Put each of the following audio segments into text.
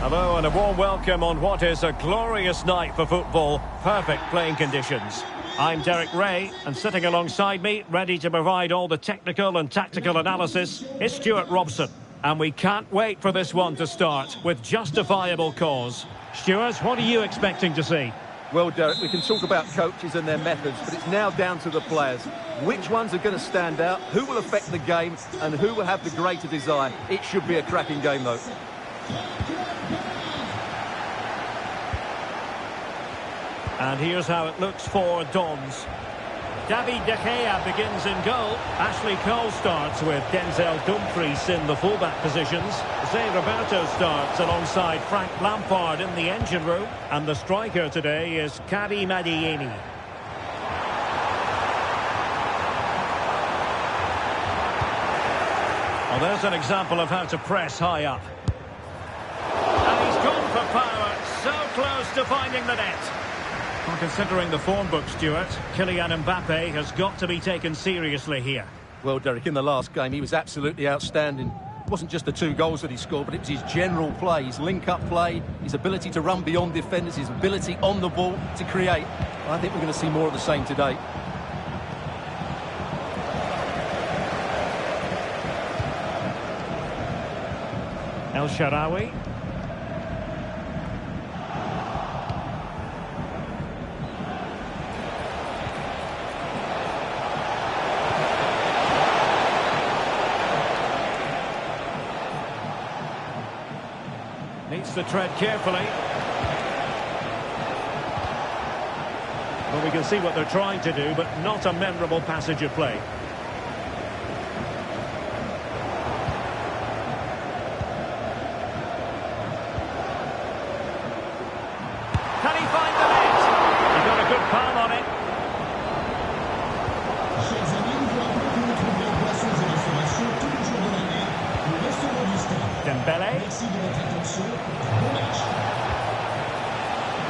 Hello and a warm welcome on what is a glorious night for football. Perfect playing conditions. I'm Derek Ray, and sitting alongside me, ready to provide all the technical and tactical analysis, is Stuart Robson. And we can't wait for this one to start with justifiable cause. Stuart, what are you expecting to see? Well, Derek, we can talk about coaches and their methods, but it's now down to the players. Which ones are going to stand out, who will affect the game, and who will have the greater design? It should be a cracking game, though. And here's how it looks for Dons. David De Gea begins in goal. Ashley Cole starts with Denzel Dumfries in the fullback positions. Zé Roberto starts alongside Frank Lampard in the engine room. And the striker today is Karim Adeyemi. Well, there's an example of how to press high up. And he's gone for power, so close to finding the net. Well, considering the form book, Stuart, Kylian Mbappe has got to be taken seriously here. Well, Derek, in the last game, he was absolutely outstanding. It wasn't just the 2 goals that he scored, but it was his general play, his link-up play, his ability to run beyond defenders, his ability on the ball to create. I think we're going to see more of the same today. El Shaarawy. Needs to tread carefully. Well, we can see what they're trying to do, but not a memorable passage of play. Can he find the net? He got a good palm on it. Dembele.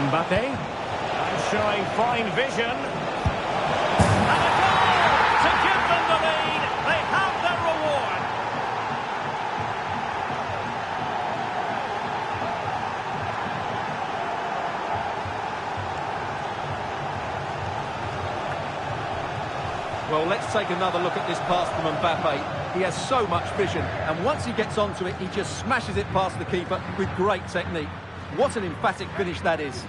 Mbappe. And showing fine vision. And a goal to give them the lead. They have their reward. Well, let's take another look at this pass from Mbappe. He has so much vision, and once he gets onto it, he just smashes it past the keeper with great technique. What an emphatic finish that is.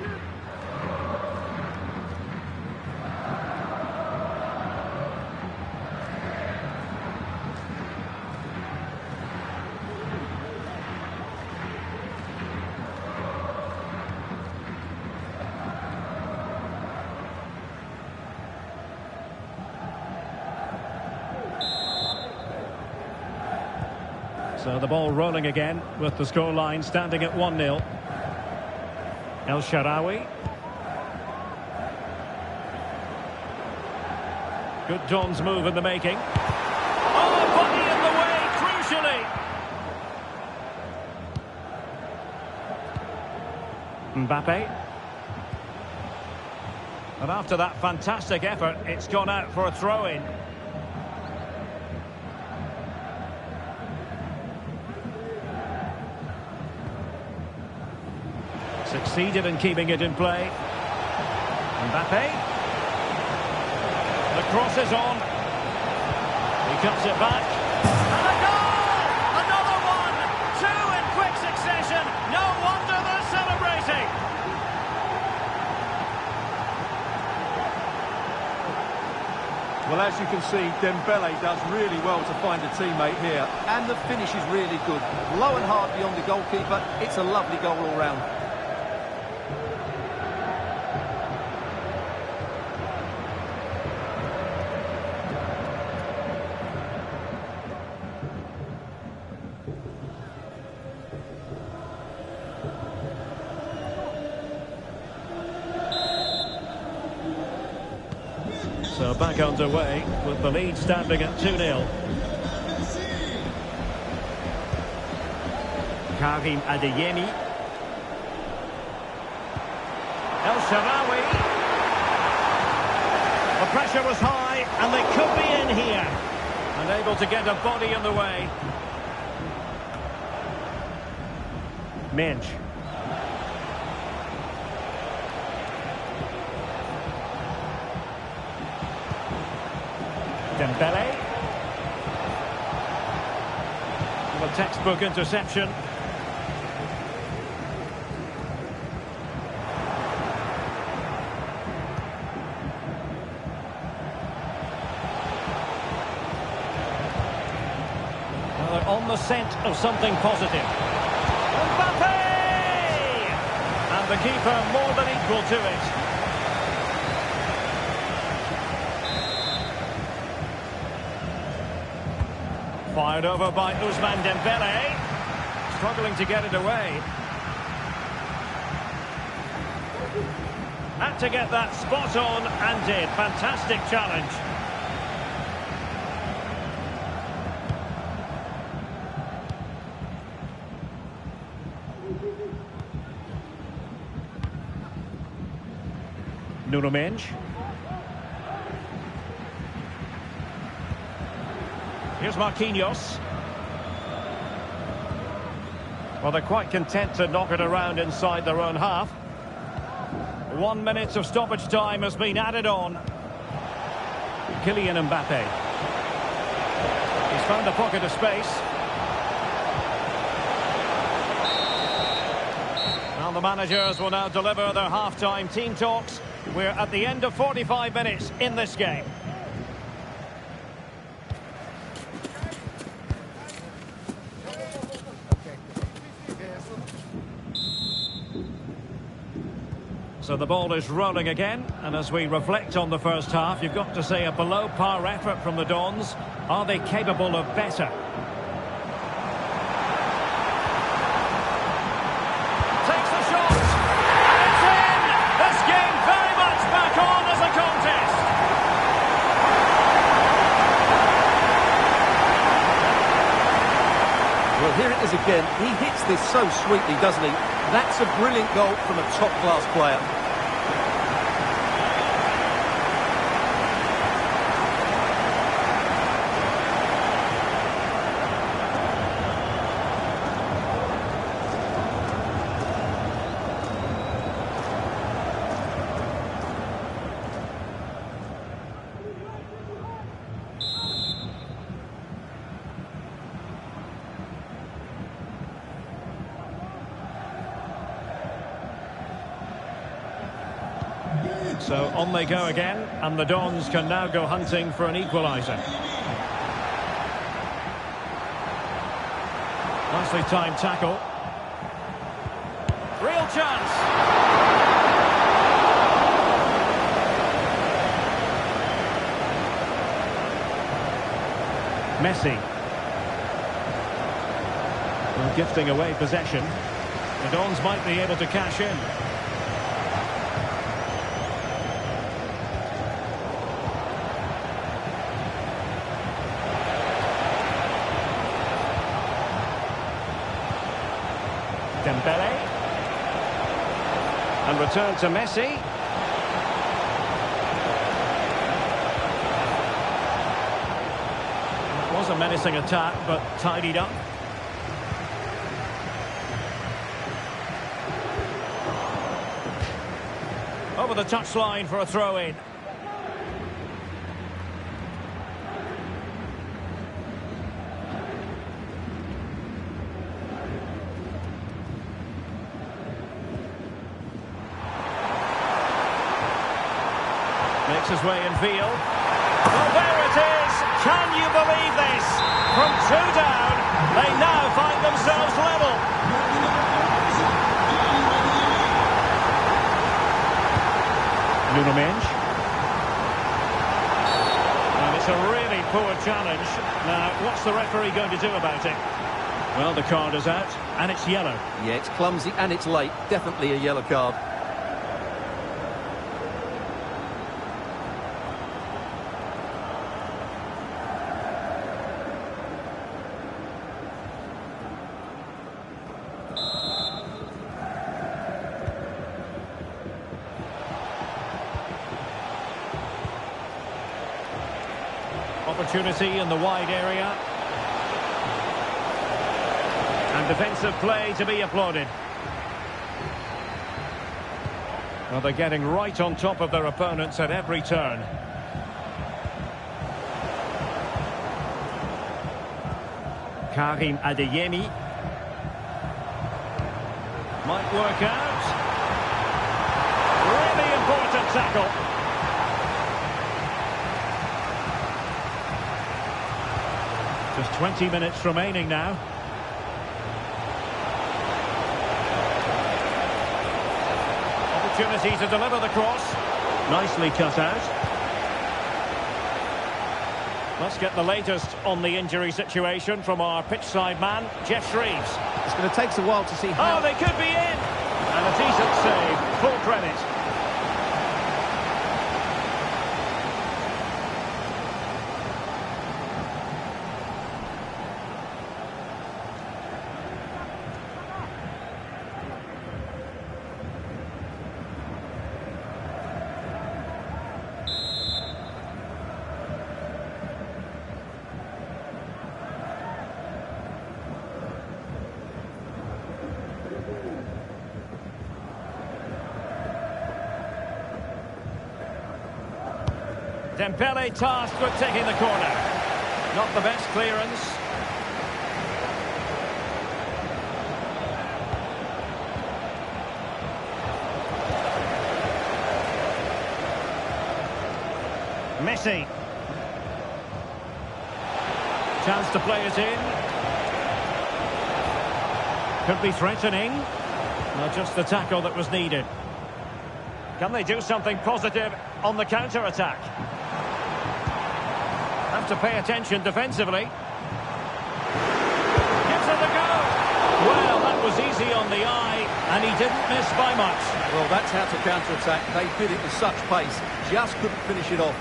So the ball rolling again with the scoreline standing at 1-0. El Shaarawy. Good Don's move in the making. Oh, body in the way, crucially. Mbappe. And after that fantastic effort, it's gone out for a throw-in. Succeeded in keeping it in play. Mbappe. The cross is on. He cuts it back. And a goal! Another one! 2 in quick succession. No wonder they're celebrating. Well, as you can see, Dembele does really well to find a teammate here. And the finish is really good. Low and hard beyond the goalkeeper. It's a lovely goal all round. So back underway with the lead standing at 2-0. Karim Adeyemi. El Shaarawy. The pressure was high and they could be in here. Unable to get a body in the way. Mensch. Dembele. A textbook interception. Well, they're on the scent of something positive. Mbappe! And the keeper more than equal to it. Fired over by Ousmane Dembele. Struggling to get it away. Had to get that spot on and did. Fantastic challenge. Nuno Mendes. Here's Marquinhos. Well, they're quite content to knock it around inside their own half. 1 minute of stoppage time has been added on. Kylian Mbappe. He's found a pocket of space. Now the managers will now deliver their half-time team talks. We're at the end of 45 minutes in this game. So the ball is rolling again, and as we reflect on the first half, you've got to say a below-par effort from the Dons. Are they capable of better? Takes the shot! It's in! This game very much back on as a contest! Well, here it is again. He hits this so sweetly, doesn't he? That's a brilliant goal from a top-class player. So on they go again, and the Dons can now go hunting for an equaliser. Nicely timed tackle. Real chance! Messi. Well, gifting away possession. The Dons might be able to cash in. Dembele. And return to Messi. It was a menacing attack, but tidied up. Over the touchline for a throw-in. Makes his way in field. Well, there it is! Can you believe this? From 2 down, they now find themselves level. Nuno Mendes. And it's a really poor challenge. Now, what's the referee going to do about it? Well, the card is out, and it's yellow. Yeah, it's clumsy and it's late. Definitely a yellow card. Opportunity in the wide area. And defensive play to be applauded. Well, they're getting right on top of their opponents at every turn. Karim Adeyemi. Might work out. Really important tackle. Just 20 minutes remaining now. Opportunity to deliver the cross. Nicely cut out. Let's get the latest on the injury situation from our pitchside man, Jeff Shreves. It's going to take us a while to see how... Oh, they could be in! And a decent save. Full credit. Dembele tasked with taking the corner. Not the best clearance. Messi. Chance to play it in. Could be threatening. Not just the tackle that was needed. Can they do something positive on the counter-attack? Have to pay attention defensively. Gives it a go. Well, that was easy on the eye, and he didn't miss by much. Well, that's how to counter-attack. They did it with such pace. Just couldn't finish it off.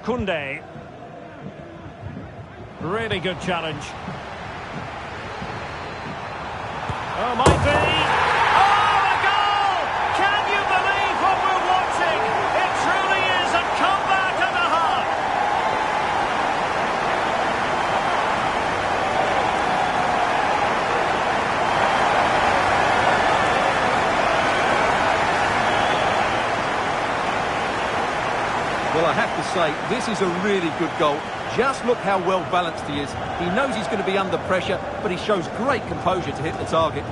Koundé. Really good challenge. Oh, might be. Oh, a goal! Can you believe what we're watching? It truly is a comeback and a half. Well, I have to say, this is a really good goal. Just look how well balanced he is. He knows he's going to be under pressure, but he shows great composure to hit the target.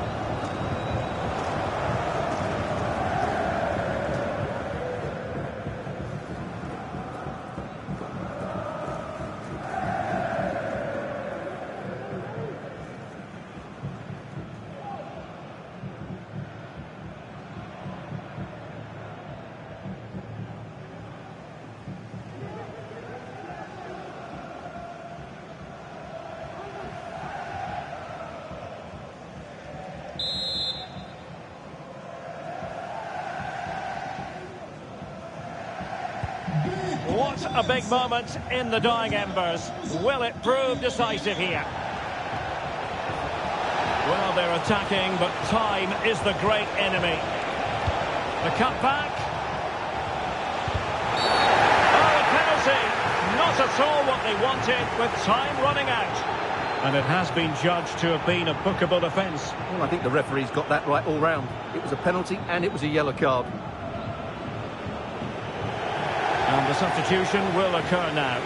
What a big moment in the dying embers. Will it prove decisive here? Well, they're attacking, but time is the great enemy. The cutback. Oh, a penalty. Not at all what they wanted, with time running out. And it has been judged to have been a bookable offence. Well, I think the referee's got that right all round. It was a penalty and it was a yellow card. And the substitution will occur now.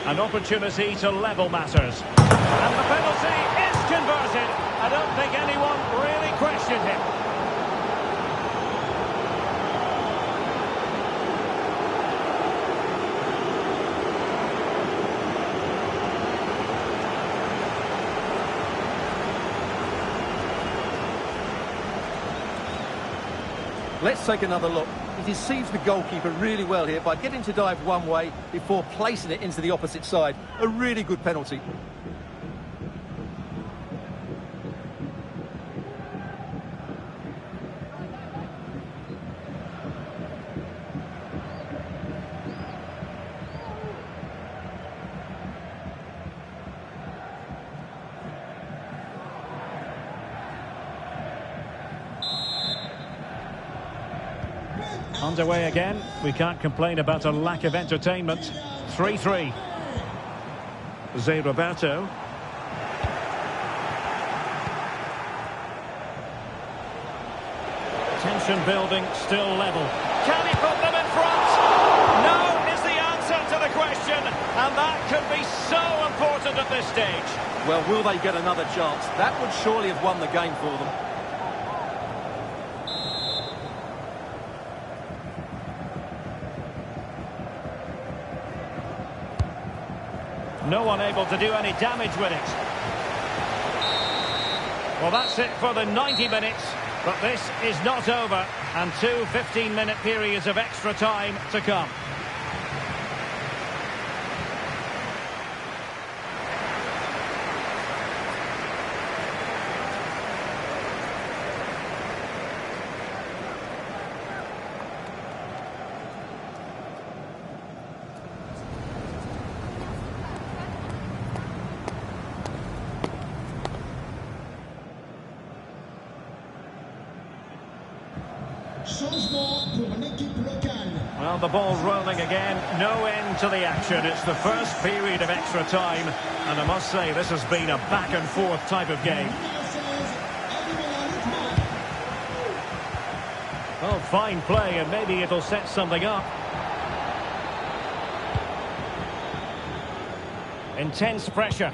An opportunity to level matters. And the penalty is converted. I don't think anyone really questioned him. Let's take another look. He deceives the goalkeeper really well here by getting to dive one way before placing it into the opposite side. A really good penalty. Underway again. We can't complain about a lack of entertainment. 3-3. Zé Roberto. Tension building, still level. Can he put them in front? No is the answer to the question, and that could be so important at this stage. Well, will they get another chance? That would surely have won the game for them. No one able to do any damage with it. Well, that's it for the 90 minutes. But this is not over, and two 15-minute periods of extra time to come. Well, the ball rolling again, no end to the action. It's the first period of extra time, and I must say this has been a back-and-forth type of game. Oh, fine play, and maybe it'll set something up. Intense pressure.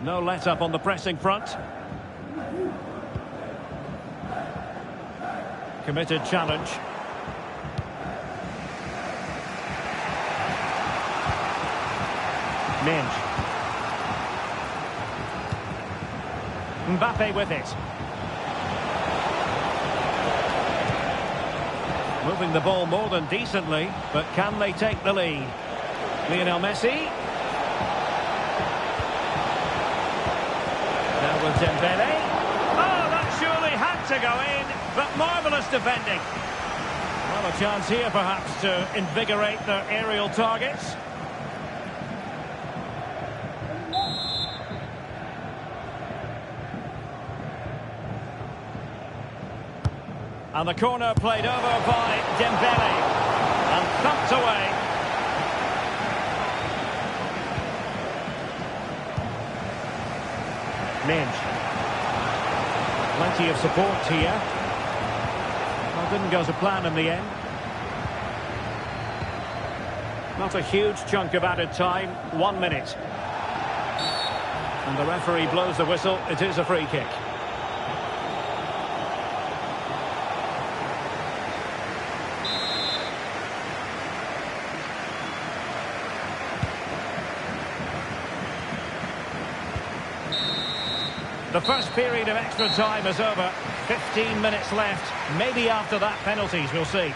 No let-up on the pressing front. Committed challenge. Minge. Mbappe with it. Moving the ball more than decently, but can they take the lead? Lionel Messi. Now with Dembele. Oh, that surely had to go in, but marvellous defending. Well, a chance here perhaps to invigorate their aerial targets. And the corner played over by Dembele. And thumped away. Minge. Plenty of support here. Well, didn't go to plan in the end. Not a huge chunk of added time. 1 minute. And the referee blows the whistle. It is a free kick. The first period of extra time is over. 15 minutes left. Maybe after that, penalties, we'll see.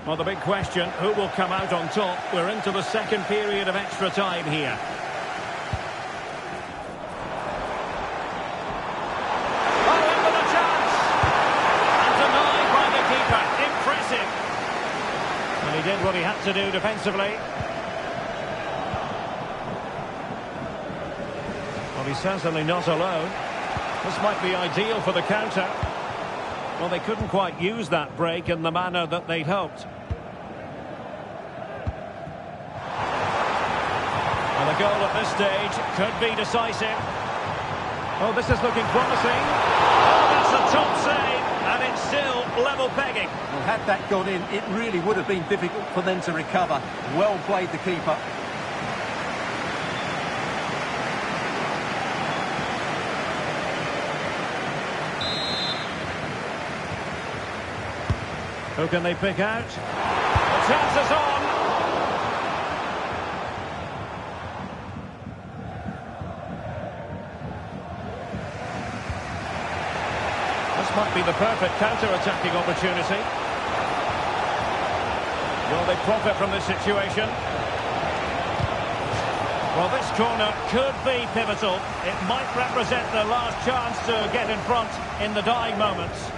Well, the big question, who will come out on top? We're into the second period of extra time here. Oh, in with a chance! And denied by the keeper. Impressive. And he did what he had to do defensively. Well, he's certainly not alone. This might be ideal for the counter. Well, they couldn't quite use that break in the manner that they'd hoped. And the goal at this stage could be decisive. Oh, this is looking promising. Oh, that's a top save, and it's still level pegging. Well, had that gone in, it really would have been difficult for them to recover. Well played, the keeper. Who can they pick out? The chance is on. This might be the perfect counter-attacking opportunity. Will they profit from this situation? Well, this corner could be pivotal. It might represent their last chance to get in front in the dying moments.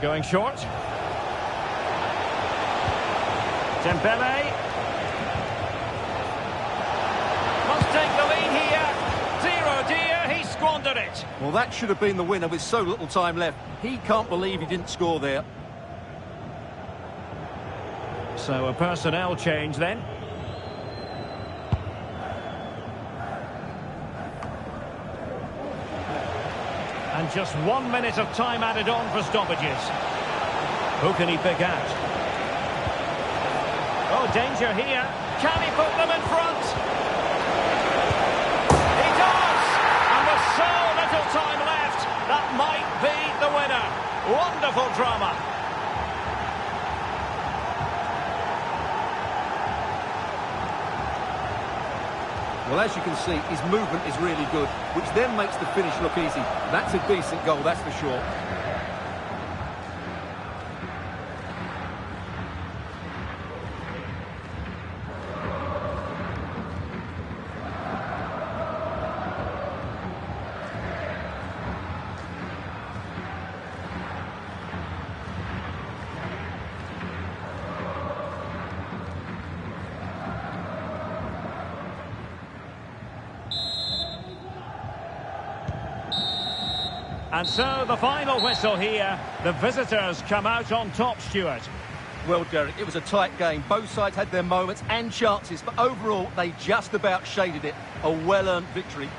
Going short. Dembele. Must take the lead here. Dear, oh dear, he squandered it. Well, that should have been the winner with so little time left. He can't believe he didn't score there. So a personnel change then. And just 1 minute of time added on for stoppages. Who can he pick out? Oh, danger here. Can he put them in front? He does! And with so little time left, that might be the winner. Wonderful drama. Well, as you can see, his movement is really good, which then makes the finish look easy. That's a decent goal, that's for sure. And so the final whistle here. The visitors come out on top, Stuart. Well, Derek, it was a tight game. Both sides had their moments and chances, but overall, they just about shaded it. A well-earned victory.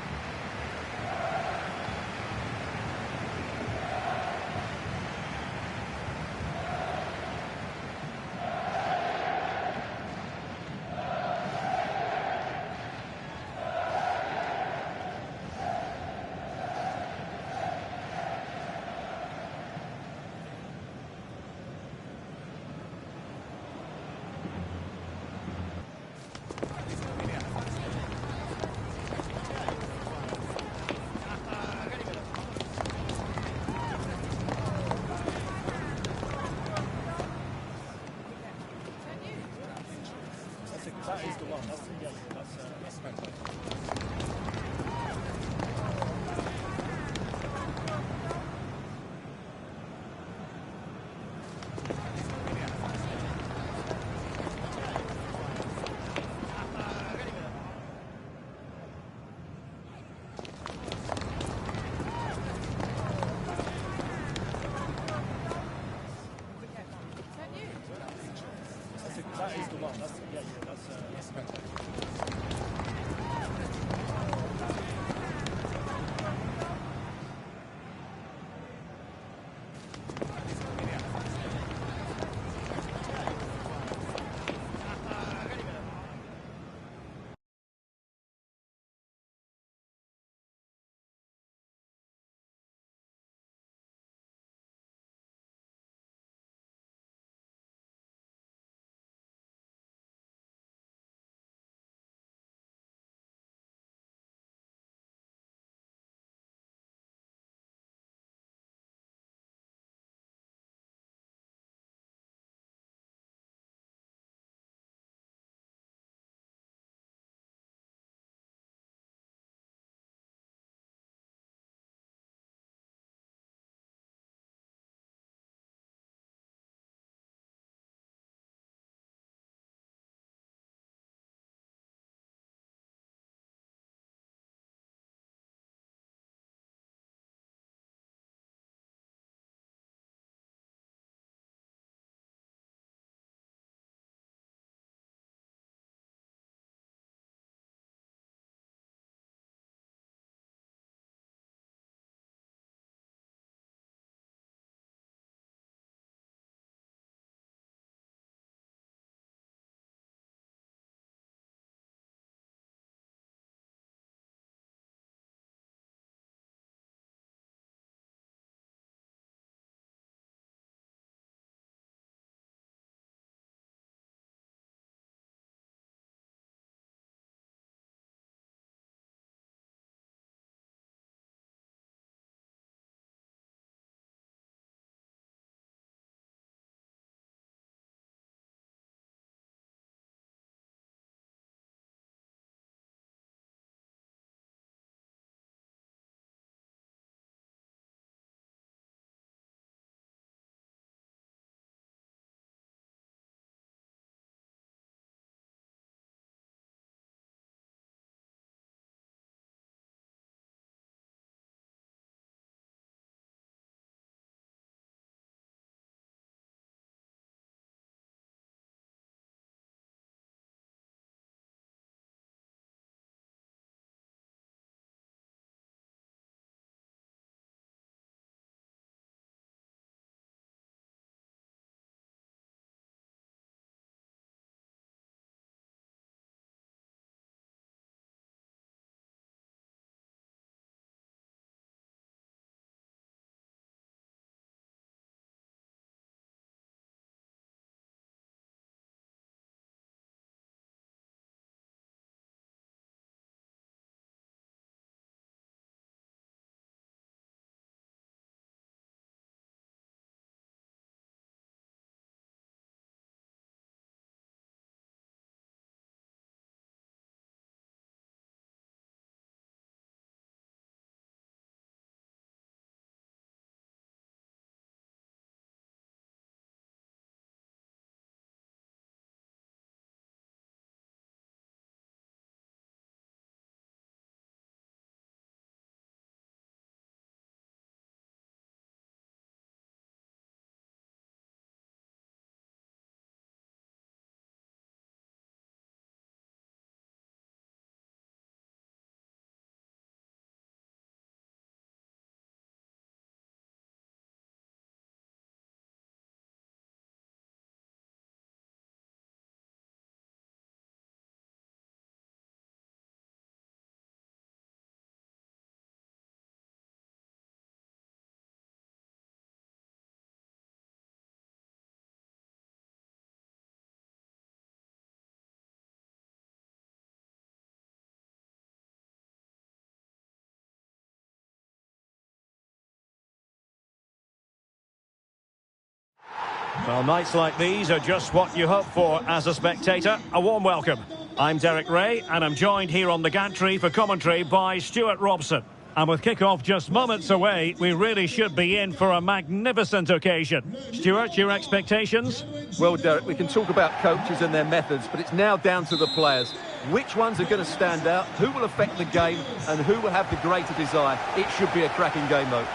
Well, nights like these are just what you hope for as a spectator. A warm welcome. I'm Derek Ray, and I'm joined here on the gantry for commentary by Stuart Robson. And with kick-off just moments away, we really should be in for a magnificent occasion. Stuart, your expectations? Well, Derek, we can talk about coaches and their methods, but it's now down to the players. Which ones are going to stand out, who will affect the game, and who will have the greater desire? It should be a cracking game, though.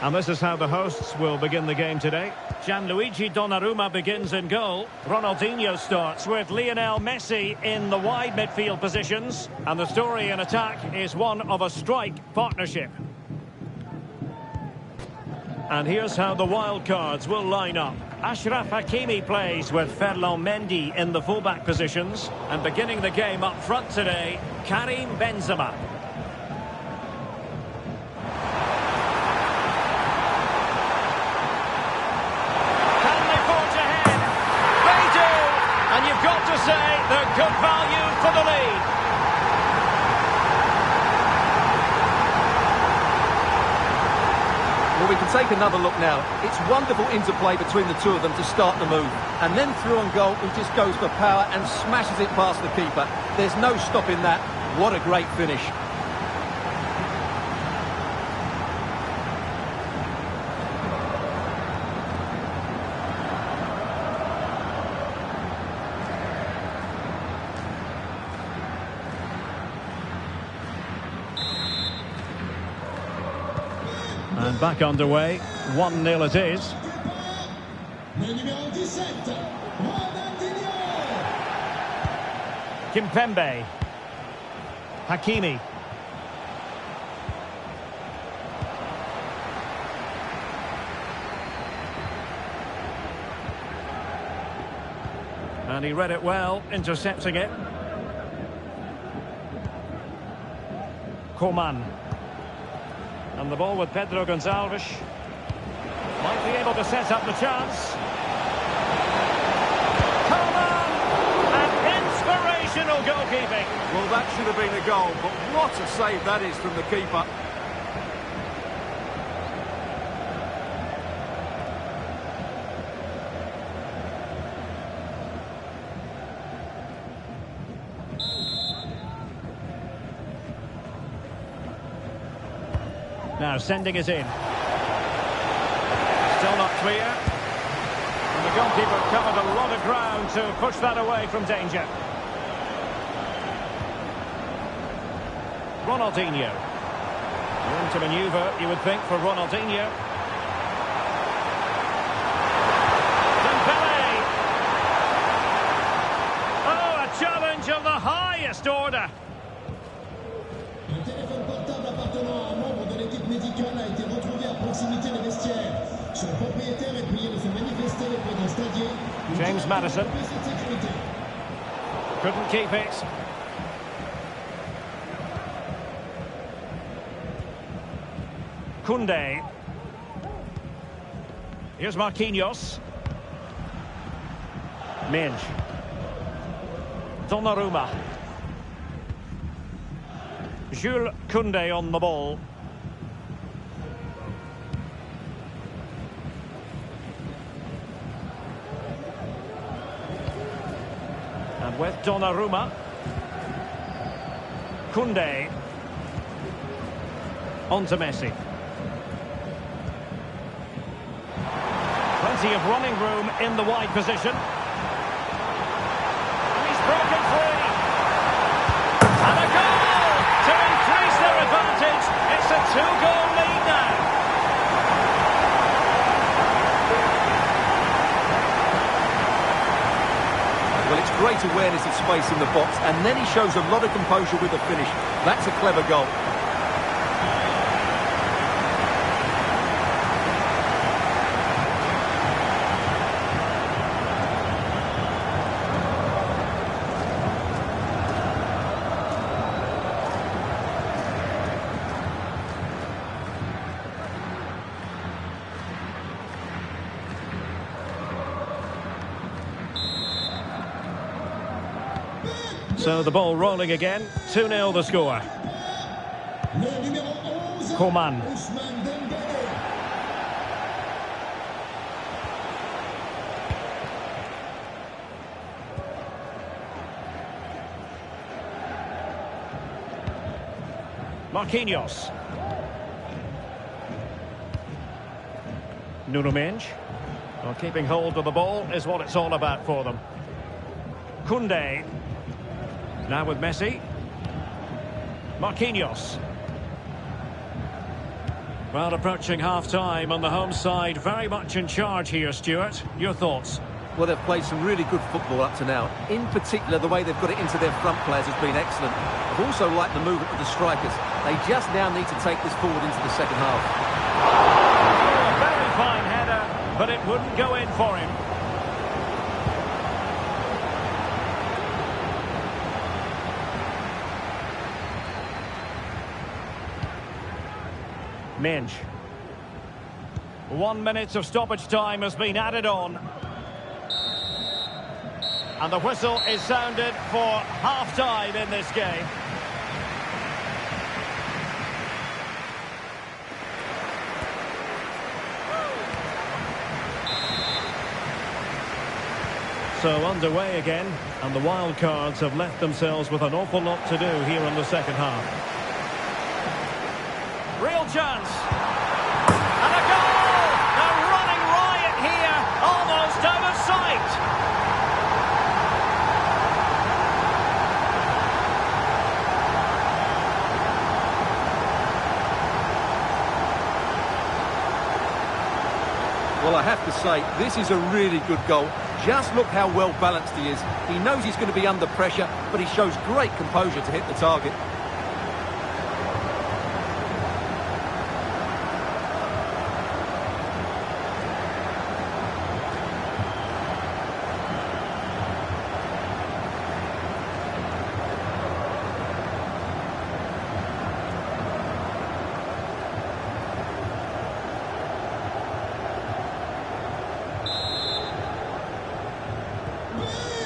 And this is how the hosts will begin the game today. Gianluigi Donnarumma begins in goal. Ronaldinho starts with Lionel Messi in the wide midfield positions. And the story in attack is one of a strike partnership. And here's how the wild cards will line up. Achraf Hakimi plays with Ferland Mendy in the fullback positions. And beginning the game up front today, Karim Benzema. And you've got to say they're good value for the lead. Well, we can take another look now. It's wonderful interplay between the two of them to start the move. And then through on goal, he just goes for power and smashes it past the keeper. There's no stopping that. What a great finish. And back underway, 1-0 it is. Kimpembe. Hakimi. And he read it well, intercepting it. Coman. And the ball with Pedro Gonçalves. Might be able to set up the chance. Coman! And inspirational goalkeeping. Well, that should have been a goal, but what a save that is from the keeper. Now sending it in. Still not clear. And the goalkeeper covered a lot of ground to push that away from danger. Ronaldinho. Room to manoeuvre, you would think, for Ronaldinho. Dembele. Oh, a challenge of the highest order. James Maddison couldn't keep it. Koundé. Here's Marquinhos. Minge. Donnarumma. Jules Koundé on the ball. And with Donnarumma. Koundé. On to Messi. Plenty of running room in the wide position. And he's broken free. And a goal to increase their advantage. It's a 2-goal lead now. Well, it's great awareness of space in the box, and then he shows a lot of composure with the finish. That's a clever goal. So the ball rolling again. 2-0 the score. Coman. Marquinhos. Nuno Mendes. Well, keeping hold of the ball is what it's all about for them. Koundé. Now with Messi. Marquinhos. Well, approaching half-time on the home side, very much in charge here, Stuart. Your thoughts? Well, they've played some really good football up to now. In particular, the way they've got it into their front players has been excellent. I've also liked the movement of the strikers. They just now need to take this forward into the second half. Oh, a very fine header, but it wouldn't go in for him. Mendes. 1 minute of stoppage time has been added on. And the whistle is sounded for half-time in this game. So underway again, and the wild cards have left themselves with an awful lot to do here in the second half. Real chance. And a goal! A running riot here, almost out of sight. Well, I have to say, this is a really good goal. Just look how well balanced he is. He knows he's going to be under pressure, but he shows great composure to hit the target.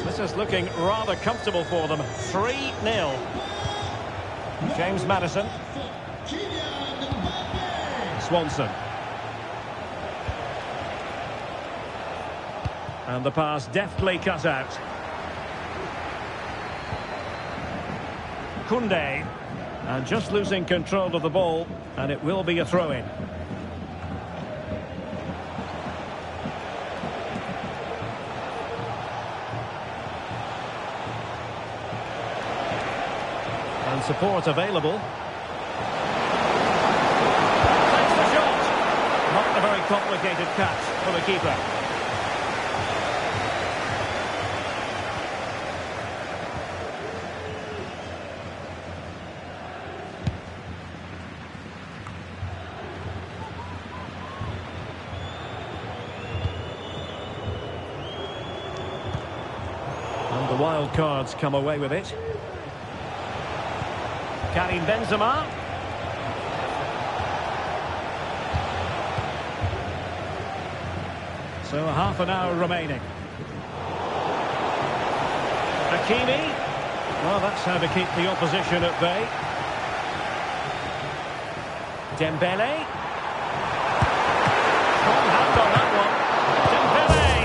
This is looking rather comfortable for them. 3-0. James Maddison. Swanson. And the pass deftly cut out. Koundé. And just losing control of the ball, and it will be a throw-in. And support available. Takes the shot. Not a very complicated catch for the keeper. And the wild cards come away with it. Karim Benzema. So half an hour remaining. Hakimi. Well, that's how to keep the opposition at bay. Dembele. Strong hand on that one. Dembele.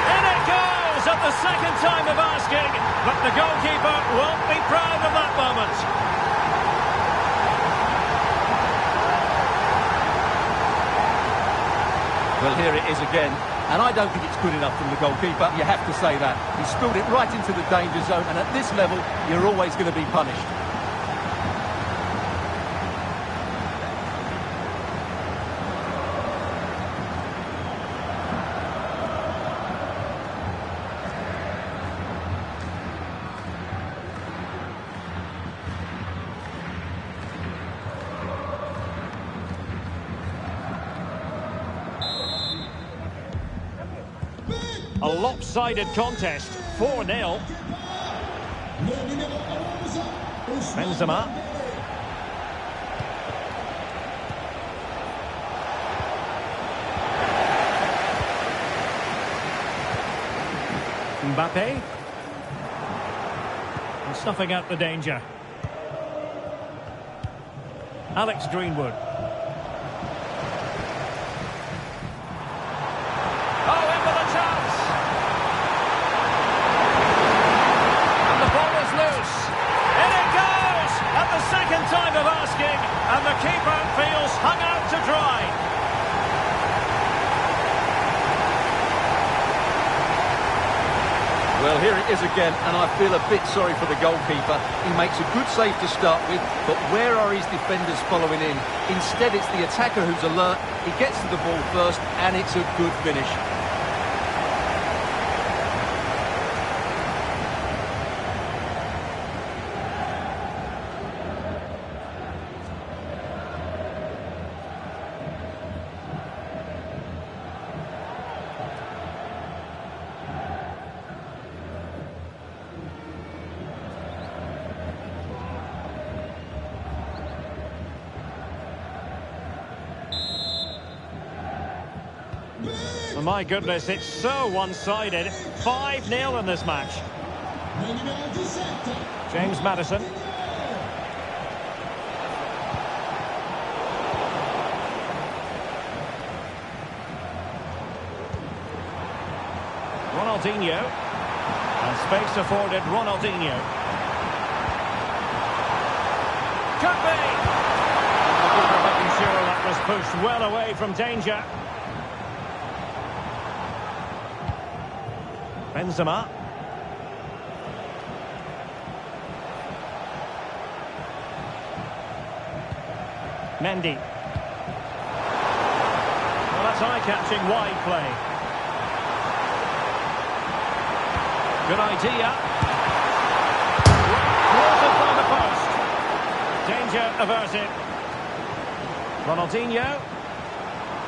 In it goes at the second time of asking. But the goalkeeper won't be proud of that moment. Well, here it is again, and I don't think it's good enough from the goalkeeper. You have to say that. He spilled it right into the danger zone, and at this level, you're always going to be punished. A lopsided contest, 4-0. Benzema. Mbappe. And snuffing out the danger. Alex Greenwood. Time of asking, keeper feels hung out to dry. Well, here it is again, and I feel a bit sorry for the goalkeeper. He makes a good save to start with, but where are his defenders following in? Instead, it's the attacker who's alert. He gets to the ball first, and it's a good finish. Oh, my goodness, it's so one-sided. 5-0 in this match. James Maddison. Ronaldinho. And space afforded Ronaldinho. Could be! Making sure that was pushed well away from danger. Benzema. Mendy. Well, that's eye-catching wide play. Good idea. Thwarted by the post. Danger averted. Ronaldinho.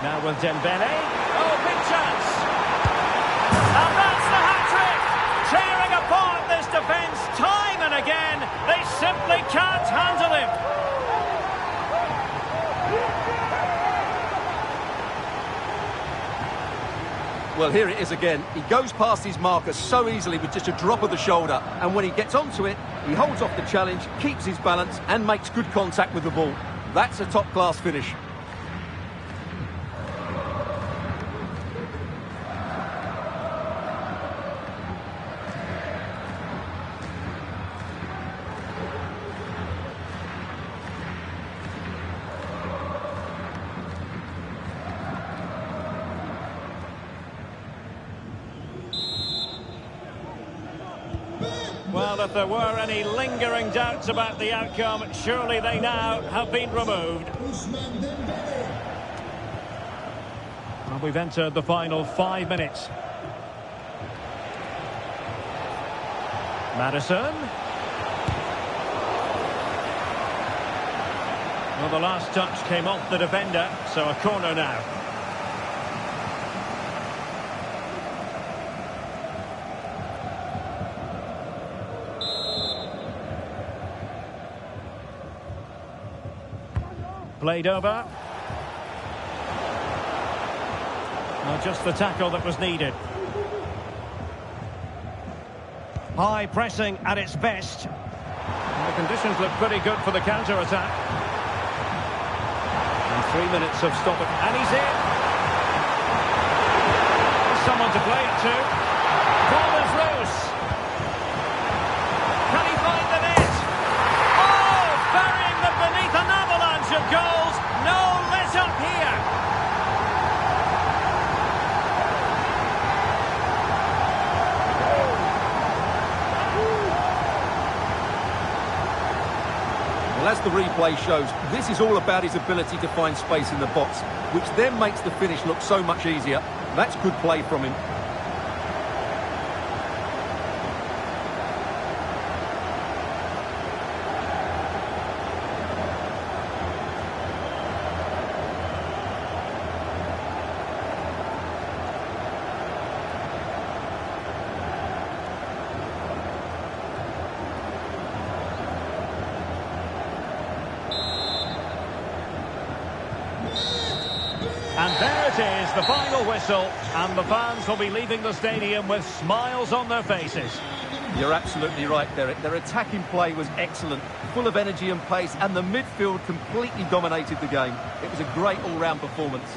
Now with Dembele. Oh, big chance. And that's the hat-trick. Tearing apart this defence time and again. They simply can't handle him. Well, here it is again. He goes past his marker so easily with just a drop of the shoulder. And when he gets onto it, he holds off the challenge, keeps his balance and makes good contact with the ball. That's a top-class finish. Well, if there were any lingering doubts about the outcome, surely they now have been removed. Well, we've entered the final 5 minutes. Maddison. Well, the last touch came off the defender, so a corner now. Played over. Well, just the tackle that was needed. High pressing at its best. And the conditions look pretty good for the counter-attack. And 3 minutes of stoppage. And he's in. There's someone to play it to. Ball is loose. Can he find the net? Oh, burying them beneath an avalanche of goals. No let up here. Well, as the replay shows, this is all about his ability to find space in the box, which then makes the finish look so much easier. That's good play from him. And there it is, the final whistle, and the fans will be leaving the stadium with smiles on their faces. You're absolutely right, Derek. Their attacking play was excellent, full of energy and pace, and the midfield completely dominated the game. It was a great all-round performance.